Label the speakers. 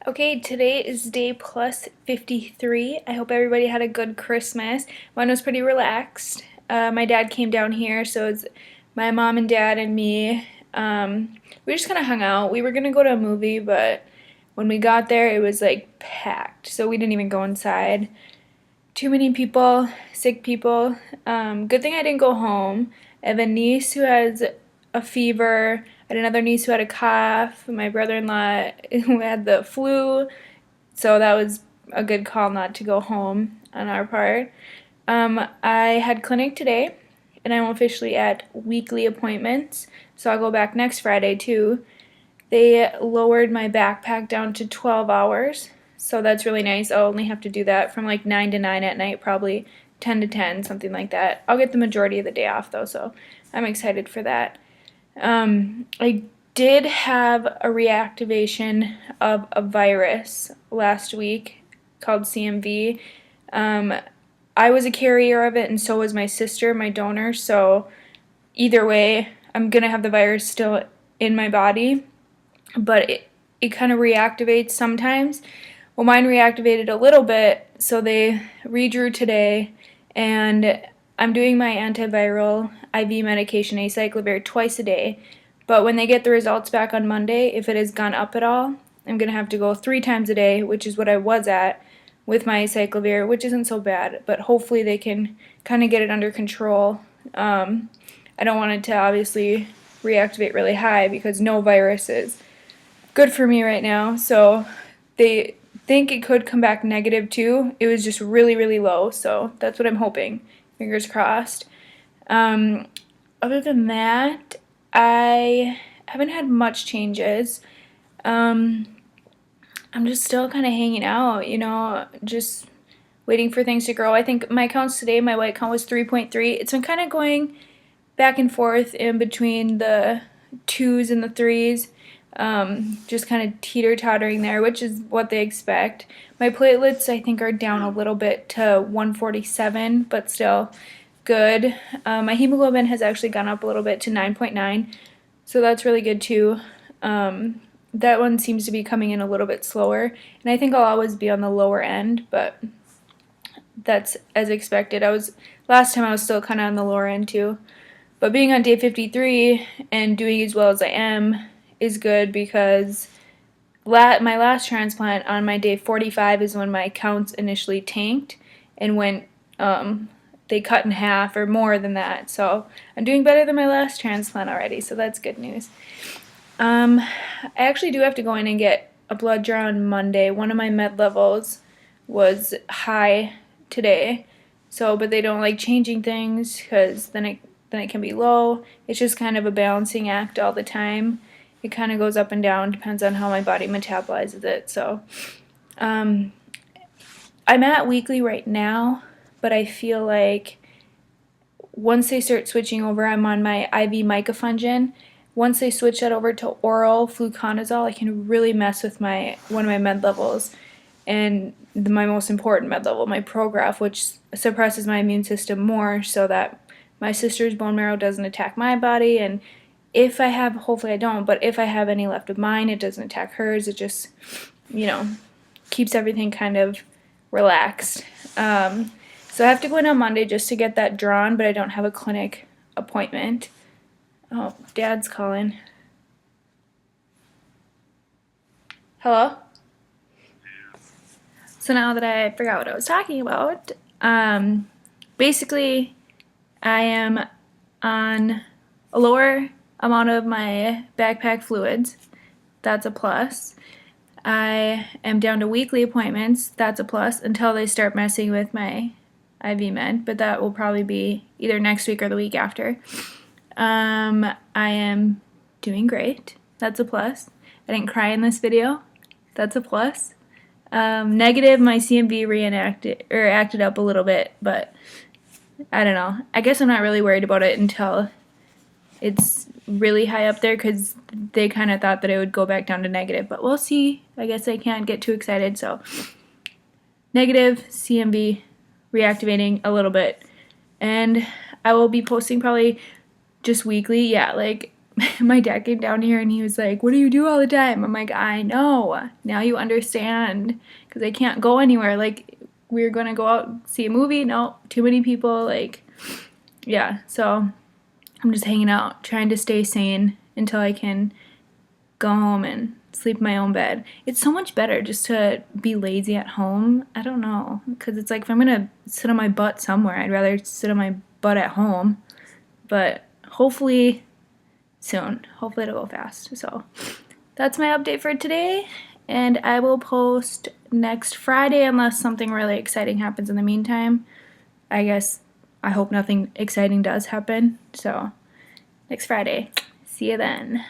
Speaker 1: Okay, today is day plus 53. I hope everybody had a good Christmas. Mine was pretty relaxed. My dad came down here, so it's my mom and dad and me. We just kind of hung out. We were gonna go to a movie, but when we got there, it was like packed, so we didn't even go inside. Too many people, sick people. Good thing I didn't go home. I have a niece who has a fever. I had another niece who had a cough. My brother-in-law who had the flu. So that was a good call not to go home on our part. I had clinic today, and I'm officially at weekly appointments. So I'll go back next Friday too. They lowered my backpack down to 12 hours, so that's really nice. I'll only have to do that from like 9 to 9 at night, probably 10 to 10, something like that. I'll get the majority of the day off though, so I'm excited for that. I did have a reactivation of a virus last week called CMV. I was a carrier of it, and so was my sister, my donor, so either way, I'm gonna have the virus still in my body, but it kind of reactivates sometimes. Well, mine reactivated a little bit, so they redrew today, and I'm doing my antiviral IV medication, acyclovir, twice a day. But when they get the results back on Monday, if it has gone up at all, I'm going to have to go 3 times a day, which is what I was at with my acyclovir, which isn't so bad, but hopefully they can kind of get it under control. I don't want it to obviously reactivate really high because no virus is good for me right now. So they think it could come back negative too. It was just really, really low. So that's what I'm hoping. Fingers crossed. Other than that, I haven't had much changes. I'm just still kind of hanging out, just waiting for things to grow. I think my counts today, my white count was 3.3. It's been kind of going back and forth in between the twos and the threes, just kind of teeter-tottering there, which is what they expect. My platelets, I think, are down a little bit to 147, but still good. My hemoglobin has actually gone up a little bit to 9.9, so that's really good too. That one seems to be coming in a little bit slower, and I think I'll always be on the lower end, but that's as expected. Last time I was still kind of on the lower end too. But being on day 53 and doing as well as I am is good because my last transplant on my day 45 is when my counts initially tanked and went, they cut in half or more than that. So I'm doing better than my last transplant already, so that's good news. I actually do have to go in and get a blood draw on Monday. One of my med levels was high today, but they don't like changing things because then it can be low. It's just kind of a balancing act all the time. It kind of goes up and down, depends on how my body metabolizes it. So I'm at weekly right now, but I feel like once they start switching over, I'm on my IV micafungin. Once they switch that over to oral fluconazole, I can really mess with one of my med levels and my most important med level, my Prograf, which suppresses my immune system more so that my sister's bone marrow doesn't attack my body, and if I have, hopefully I don't, but if I have any left of mine, it doesn't attack hers. It just, keeps everything kind of relaxed. So I have to go in on Monday just to get that drawn, but I don't have a clinic appointment. Oh, Dad's calling. Hello? So now that I forgot what I was talking about, basically I am on a lower amount of my backpack fluids. That's a plus. I am down to weekly appointments. That's a plus until they start messing with my IV med, but that will probably be either next week or the week after. I am doing great. That's a plus. I didn't cry in this video. That's a plus. Negative, my CMV acted up a little bit, but I don't know. I guess I'm not really worried about it until it's really high up there because they kind of thought that it would go back down to negative, but we'll see. I guess I can't get too excited, so negative, CMV reactivating a little bit, and I will be posting probably just weekly. Yeah, like my dad came down here and he was like, what do you do all the time? I'm like, I know. Now you understand. Because I can't go anywhere. Like, we were going to go out see a movie. No, too many people. Like, yeah. So I'm just hanging out, trying to stay sane until I can go home and sleep in my own bed. It's so much better just to be lazy at home. I don't know. Because it's like if I'm going to sit on my butt somewhere, I'd rather sit on my butt at home. But hopefully soon. Hopefully it'll go fast. So that's my update for today. And I will post next Friday unless something really exciting happens in the meantime. I guess I hope nothing exciting does happen. So next Friday. See you then.